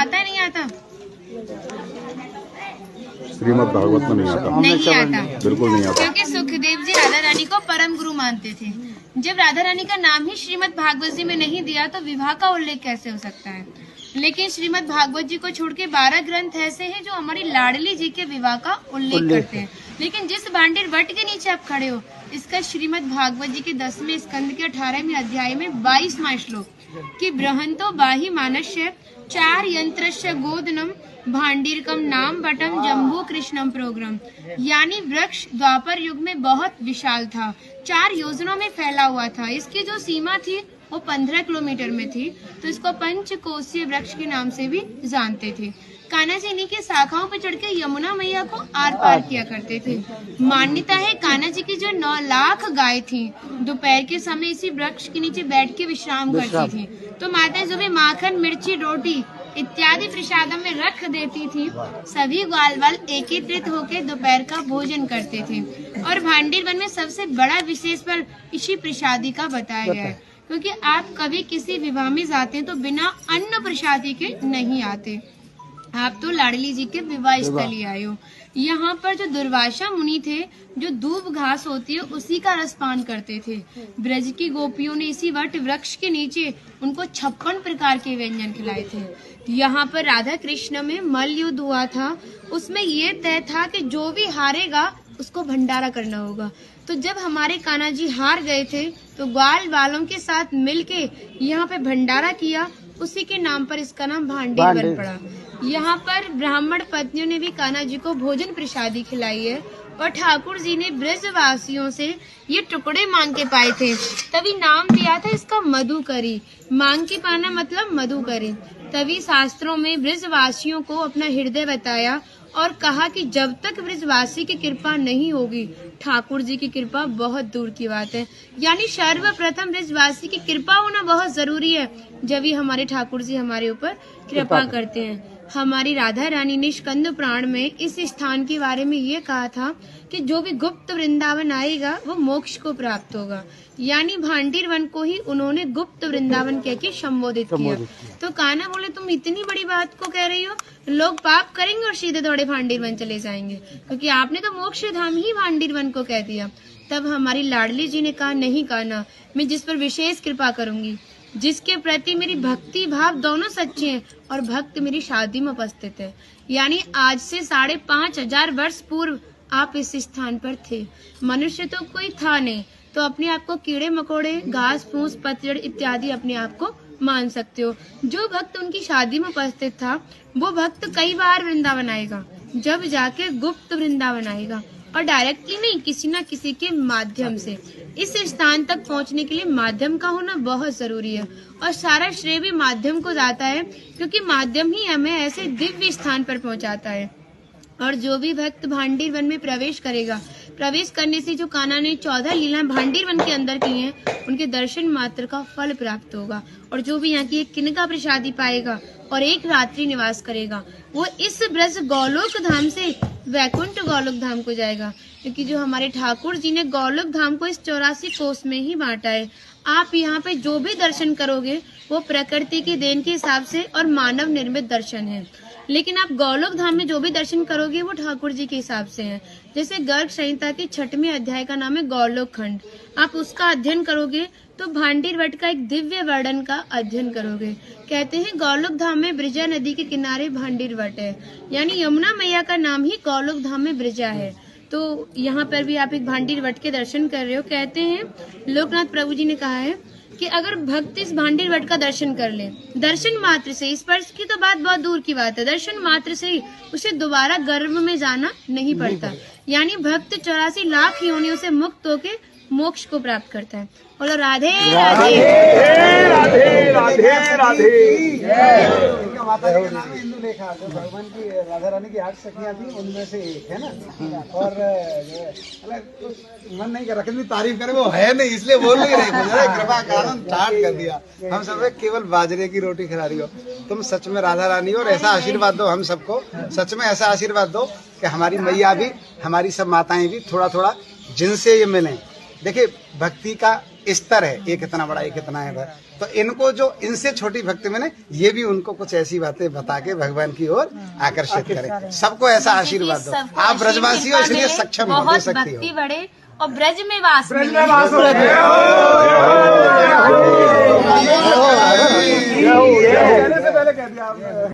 आता है नहीं आता? श्रीमद् भागवत में नहीं आता। नहीं आता, बिल्कुल नहीं आता। क्योंकि सुखदेव जी राधा रानी को परम गुरु मानते थे। जब राधा रानी का नाम ही श्रीमद् भागवत जी में नहीं दिया तो विवाह का उल्लेख कैसे हो सकता है? लेकिन श्रीमद् भागवत जी को छोड़ के 12 ग्रंथ ऐसे हैं जो हमारी लाडली जी के विवाह का उल्लेख करते हैं। लेकिन जिस भांडीर वट के नीचे आप खड़े हो, इसका श्रीमद् भागवत जी के 10वें स्कंद के 18वें अध्याय में 22वां श्लोक कि बृहंतो बाहि मानस्य 4 यंत्रस्य गोदनम भांडीरकम नाम बटम जम्बू कृष्णम प्रोग्राम, यानी वृक्ष द्वापर युग में बहुत विशाल था, 4 योजनों में फैला हुआ था। इसकी जो सीमा थी वो 15 किलोमीटर में थी, तो इसको पंचकोशीय वृक्ष के नाम से भी जानते थे। कान्हा जी इन्हीं की शाखाओं पर चढ़ के यमुना मैया को आर पार किया करते थे। मान्यता है कान्हा जी की जो 9 लाख गाय थी, दोपहर के समय इसी वृक्ष के नीचे बैठ के विश्राम करती थी। तो माताएं जो भी माखन, मिर्ची, रोटी इत्यादि प्रसादों में रख देती थी, सभी ग्वाल वाल एकत्रित होकर दोपहर का भोजन करते थे। और भांडीर वन में सबसे बड़ा विशेष पर इसी प्रसादी का बताया गया है, क्योंकि आप कभी किसी विवाह में जाते हैं तो बिना अन्न प्रसादी के नहीं आते। आप तो लाडली जी के विवाह स्थली आए हो। यहाँ पर जो दुर्वासा मुनि थे, जो दूब घास होती है उसी का रसपान करते थे। ब्रज की गोपियों ने इसी वट वृक्ष के नीचे उनको 56 प्रकार के व्यंजन खिलाए थे। यहाँ पर राधा कृष्ण में मल्ल युद्ध हुआ था, उसमें ये तय था कि जो भी हारेगा उसको भंडारा करना होगा। तो जब हमारे कान्हा जी हार गए थे तो ग्वाल वालों के साथ मिलके यहाँ पे भंडारा किया, उसी के नाम पर इसका नाम भांडीर वन पड़ा। यहाँ पर ब्राह्मण पत्नियों ने भी कान्हा जी को भोजन प्रसादी खिलाई है, और ठाकुर जी ने ब्रजवासियों से ये टुकड़े मांग के पाए थे, तभी नाम दिया था इसका मधुकरी। मांग के पाना मतलब मधुकरी। तभी शास्त्रों में ब्रजवासियों को अपना हृदय बताया और कहा कि जब तक ब्रजवासी की कृपा नहीं होगी, ठाकुर जी की कृपा बहुत दूर की बात है। यानी सर्वप्रथम ब्रजवासी की कृपा होना बहुत जरूरी है, जब ही हमारे ठाकुर जी हमारे ऊपर कृपा करते हैं। हमारी राधा रानी ने स्कंद पुराण में इस स्थान के बारे में ये कहा था कि जो भी गुप्त वृंदावन आएगा वो मोक्ष को प्राप्त होगा। यानी भांडीर वन को ही उन्होंने गुप्त वृंदावन कह के संबोधित किया। तो कान्हा बोले तुम इतनी बड़ी बात को कह रही हो, लोग पाप करेंगे और सीधे दौड़े भांडीर वन चले जाएंगे, क्योंकि आपने तो मोक्ष धाम ही भांडीर वन को कह दिया। तब हमारी लाडली जी ने कहा नहीं कान्हा, मैं जिस पर विशेष कृपा करूंगी, जिसके प्रति मेरी भक्ति भाव दोनों सच्चे हैं और भक्त मेरी शादी में उपस्थित है। यानी आज से 5,500 वर्ष पूर्व आप इस स्थान पर थे। मनुष्य तो कोई था नहीं, तो अपने आप को कीड़े मकोड़े, घास फूस, पतझड़ इत्यादि अपने आप को मान सकते हो। जो भक्त उनकी शादी में उपस्थित था वो भक्त कई बार वृंदावन आएगा, जब जाके गुप्त वृंदावन आएगा, और डायरेक्टली नहीं, किसी न किसी के माध्यम से। इस स्थान तक पहुंचने के लिए माध्यम का होना बहुत जरूरी है, और सारा श्रेय भी माध्यम को जाता है, क्योंकि माध्यम ही हमें ऐसे दिव्य स्थान पर पहुंचाता है। और जो भी भक्त भांडीर वन में प्रवेश करेगा, प्रवेश करने से जो कान्हा ने 14 लीला भांडीर वन के अंदर की हैं, उनके दर्शन मात्र का फल प्राप्त होगा। और जो भी यहाँ की एक किनका प्रसादी पाएगा और एक रात्रि निवास करेगा, वो इस ब्रज गौलोक धाम से वैकुंठ गौलोक धाम को जाएगा, क्योंकि जो हमारे ठाकुर जी ने गौलोक धाम को इस 84 कोस में ही बांटा है। आप यहाँ पे जो भी दर्शन करोगे वो प्रकृति की देन के हिसाब से और मानव निर्मित दर्शन है, लेकिन आप गौलोक धाम में जो भी दर्शन करोगे वो ठाकुर जी के हिसाब से है। जैसे गर्ग संहिता के 6वें अध्याय का नाम है गौलोक खंड, आप उसका अध्ययन करोगे तो भांडीर वट का एक दिव्य वर्णन का अध्ययन करोगे। कहते हैं गौलोक धाम में ब्रिजा नदी के किनारे भांडीर वट है, यानी यमुना मैया का नाम ही गौलोक धाम में ब्रिजा है। तो यहाँ पर भी आप एक भांडीर वट के दर्शन कर रहे हो। कहते हैं लोकनाथ प्रभु जी ने कहा है कि अगर भक्त इस भांडीर वट का दर्शन कर ले, दर्शन मात्र से, स्पर्श की तो बात बहुत दूर की बात है, दर्शन मात्र से ही उसे दोबारा गर्भ में जाना नहीं पड़ता। यानी भक्त 84 लाख योनियों से मुक्त होके मोक्ष को प्राप्त करता है। बोलो राधे राधे राधे राधे राधे। माता जी का नाम है हिंदू लेखा, तो भगवान की राधा रानी की 8 सखियां थी, उनमें से एक है ना। और मन नहीं कर रहा कितनी तारीफ करे, वो है नहीं इसलिए बोल नहीं रहे, कृपा कारण स्टार्ट कर दिया। हम सब केवल बाजरे की रोटी खिला रही हो, तुम सच में राधा रानी हो, और ऐसा आशीर्वाद दो हम सबको, सच में ऐसा आशीर्वाद दो कि हमारी मैया भी, हमारी सब माताएं भी थोड़ा थोड़ा जिनसे ये मिलें। देखिए भक्ति का स्तर है, एक इतना बड़ा एक इतना है। तो इनको जो इनसे छोटी भक्ति में ये भी उनको कुछ ऐसी बातें बता के भगवान की ओर आकर्षित करें। सबको ऐसा आशीर्वाद दो। आप ब्रजवासी हो इसलिए सक्षम हो, दे सकती हो। बढ़े और ब्रज में वास ब्रज में वास हो।